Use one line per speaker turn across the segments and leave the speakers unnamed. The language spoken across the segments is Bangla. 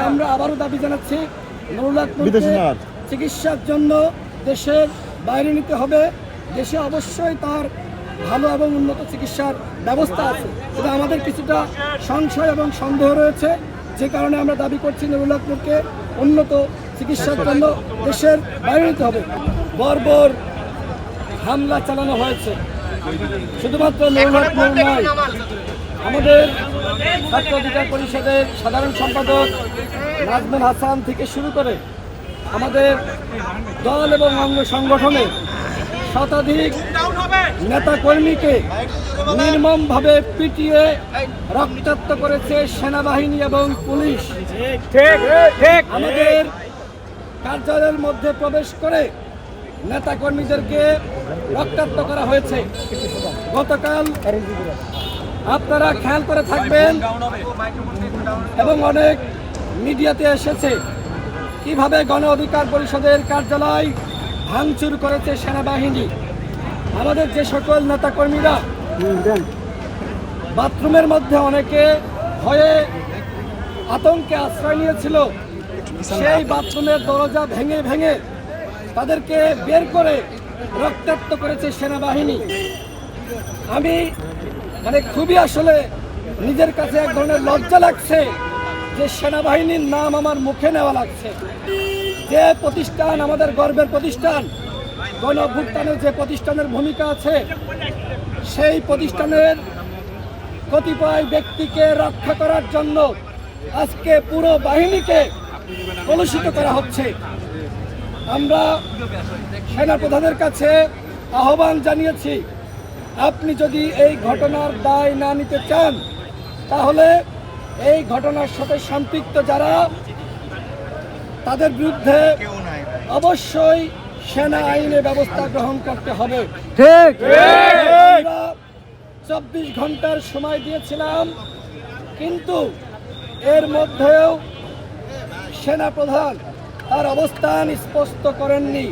আমরা আবারও দাবি জানাচ্ছি নুরুল হক নূরকে চিকিৎসার জন্য দেশের বাইরে নিতে হবে। দেশে অবশ্যই তার ভালো এবং উন্নত চিকিৎসার ব্যবস্থা আছে, কিন্তু আমাদের কিছুটা সংশয় এবং সন্দেহ রয়েছে, যে কারণে আমরা দাবি করছি নুরুল হক নূরকে উন্নত চিকিৎসার জন্য দেশের বাইরে নিতে হবে। বর্বর হামলা চালানো হয়েছে, শুধুমাত্র নুরুল হক নূর নয়, আমাদের ছাত্র অধিকার পরিষদের সাধারণ সম্পাদক নাজমুল হাসান থেকে শুরু করে আমাদের দল এবং অঙ্গ সংগঠনের শতাধিক নেতাকর্মীকে নির্মমভাবে পিটিয়ে রক্তাক্ত করেছে সেনাবাহিনী এবং পুলিশ। আমাদের কার্যালয়ের মধ্যে প্রবেশ করে নেতাকর্মীদেরকে রক্তাক্ত করা হয়েছে। গতকাল আপনারা খেয়াল করে থাকবেন এবং অনেক মিডিয়াতে এসেছে কিভাবে গণ অধিকার পরিষদের কার্যালয় ভাঙচুর করেছে সেনাবাহিনী। আমাদের যে সকল নেতাকর্মীরা বাথরুমের মধ্যে অনেকে ভয়ে আতঙ্কে আশ্রয় নিয়েছিল, সেই বাথরুমের দরজা ভেঙে ভেঙে তাদেরকে বের করে রক্তাক্ত করেছে সেনাবাহিনী। আমি খুবই আসলে নিজের কাছে এক ধরনের লজ্জা লাগছে যে সেনাবাহিনীর নাম আমার মুখে নেওয়া লাগছে। যে প্রতিষ্ঠান আমাদের গর্বের প্রতিষ্ঠান, গণ অভ্যুত্থানের যে প্রতিষ্ঠানের ভূমিকা আছে, সেই প্রতিষ্ঠানের কতিপয় ব্যক্তিকে রক্ষা করার জন্য আজকে পুরো বাহিনীকে কলুষিত করা হচ্ছে। আমরা সেনাপ্রধানের কাছে আহ্বান জানিয়েছি, আপনি যদি এই ঘটনার দায় না নিতে চান, তাহলে এই ঘটনার সাথে সম্পৃক্ত যারা, তাদের বিরুদ্ধে অবশ্যই সেনা আইনে ব্যবস্থা গ্রহণ করতে হবে। আমরা 24 ঘন্টার সময় দিয়েছিলাম, কিন্তু এর মধ্যেও সেনাপ্রধান তার অবস্থান স্পষ্ট করেননি।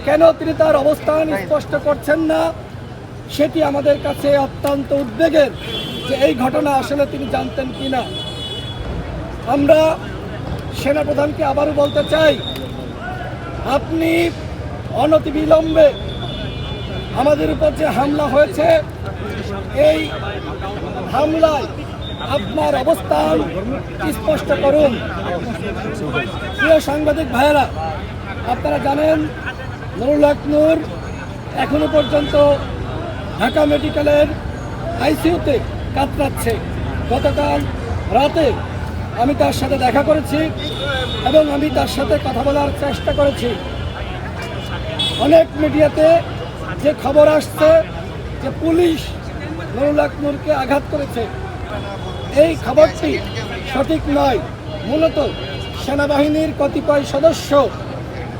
কেন তিনি তার অবস্থান স্পষ্ট করছেন না, সেটি আমাদের কাছে অত্যন্ত উদ্বেগের, যে এই ঘটনা আসলে তিনি জানতেন কিনা। আমরা সেনাপ্রধানকে আবারও বলতে চাই, আপনি অনতিবিলম্বে আমাদের উপর যে হামলা হয়েছে, এই হামলায় আপনার অবস্থান স্পষ্ট করুন। প্রিয় সাংবাদিক ভাইয়েরা, আপনারা জানেন নুরুল হক নূর এখনো পর্যন্ত ঢাকা মেডিকেলের আইসিইউতে কাতরাচ্ছে। গতকাল রাতে আমি তার সাথে দেখা করেছি এবং আমি তার সাথে কথা বলার চেষ্টা করেছি। অনেক মিডিয়াতে যে খবর আসছে যে পুলিশ নুরুল হক নূরকে আঘাত করেছে, এই খবরটি সঠিক নয়। মূলত সেনাবাহিনীর কতিপয় সদস্য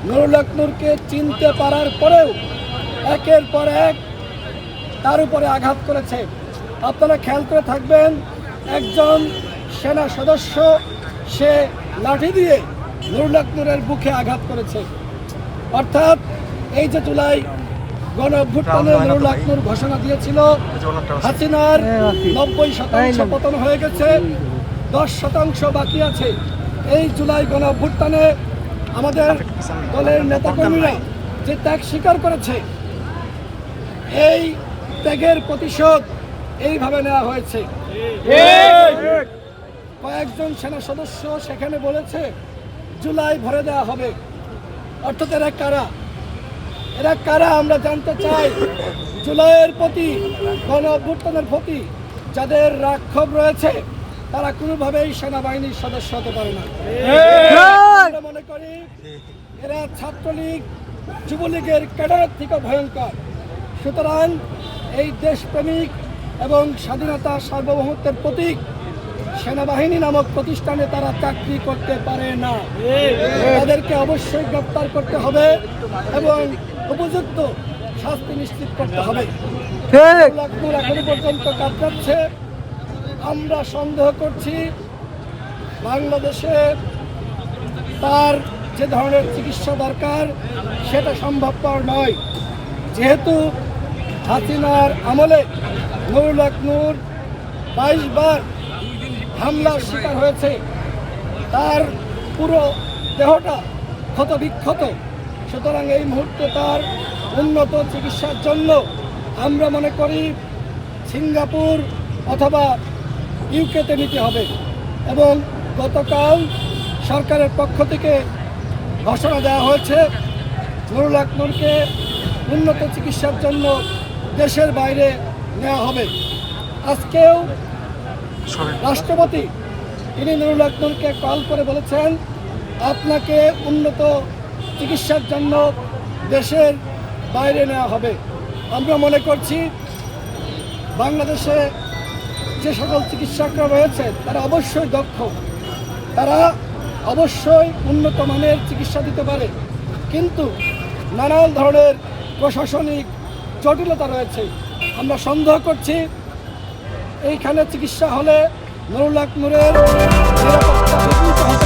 নুরুল হক নূরকে চিনতে পারার পরেও একের পর এক তার উপরে আঘাত করেছে। আপনারা খেয়াল করে থাকবেন, একজন সেনা সদস্য সে লাঠি দিয়ে নুরুল হক নূরের বুকে আঘাত করেছে। অর্থাৎ এই যে জুলাই গণ অভ্যুত্থানে নুরুল হক নূর ঘোষণা দিয়েছিল হাসিনার 90% পতন হয়ে গেছে, 10% বাকি আছে। এই জুলাই গণ অভ্যুত্থানে আমাদের দলের নেতাকর্মীরা যে ত্যাগ স্বীকার করেছে, এই ত্যাগের প্রতিশোধ এইভাবে নেওয়া হয়েছে। কয়েকজন সেনা সদস্য সেখানে বলেছে জুলাই ভরে দেওয়া হবে। অর্থাৎ এরা কারা আমরা জানতে চাই। জুলাইয়ের প্রতি, গণ অভ্যুত্থানের প্রতি যাদের রাক্ষোভ রয়েছে, তারা কোনোভাবেই সেনাবাহিনীর সদস্য হতে পারে না। আমরা মনে করি এরা ছাত্রলীগ, যুবলীগের ক্যাডারের থেকে ভয়ঙ্কর। সুতরাং এই দেশপ্রেমিক এবং স্বাধীনতা সার্বভৌমত্বের প্রতীক সেনাবাহিনী নামক প্রতিষ্ঠানে তারা চাকরি করতে পারে না। তাদেরকে অবশ্যই গ্রেপ্তার করতে হবে এবং উপযুক্ত শাস্তি নিশ্চিত করতে হবে। এখনো পর্যন্ত কাটাচ্ছে। আমরা সন্দেহ করছি বাংলাদেশে তার যে ধরনের চিকিৎসা দরকার সেটা সম্ভবপর নয়, যেহেতু হাসিনার আমলে নুরুল হক নূর 22 বার হামলার শিকার হয়েছে। তার পুরো দেহটা ক্ষত বিক্ষত। সুতরাং এই মুহূর্তে তার উন্নত চিকিৎসার জন্য আমরা মনে করি সিঙ্গাপুর অথবা ইউকেতে নিতে হবে। এবং গতকাল সরকারের পক্ষ থেকে ঘোষণা দেওয়া হয়েছে নুরুল হক নূরকে উন্নত চিকিৎসার জন্য দেশের বাইরে নেওয়া হবে। আজকেও রাষ্ট্রপতি তিনি নুরুল হক নূরকে কল করে বলেছেন আপনাকে উন্নত চিকিৎসার জন্য দেশের বাইরে নেওয়া হবে। আমরা মনে করছি বাংলাদেশে যে সকল চিকিৎসকরা রয়েছে তারা অবশ্যই দক্ষ, তারা অবশ্যই উন্নত মানের চিকিৎসা দিতে পারে, কিন্তু নানান ধরনের প্রশাসনিক জটিলতা রয়েছে। আমরা সন্দেহ করছি এইখানে চিকিৎসা হলে নুরুল হক নূরের নিরাপত্তা বিঘ্নিত হতে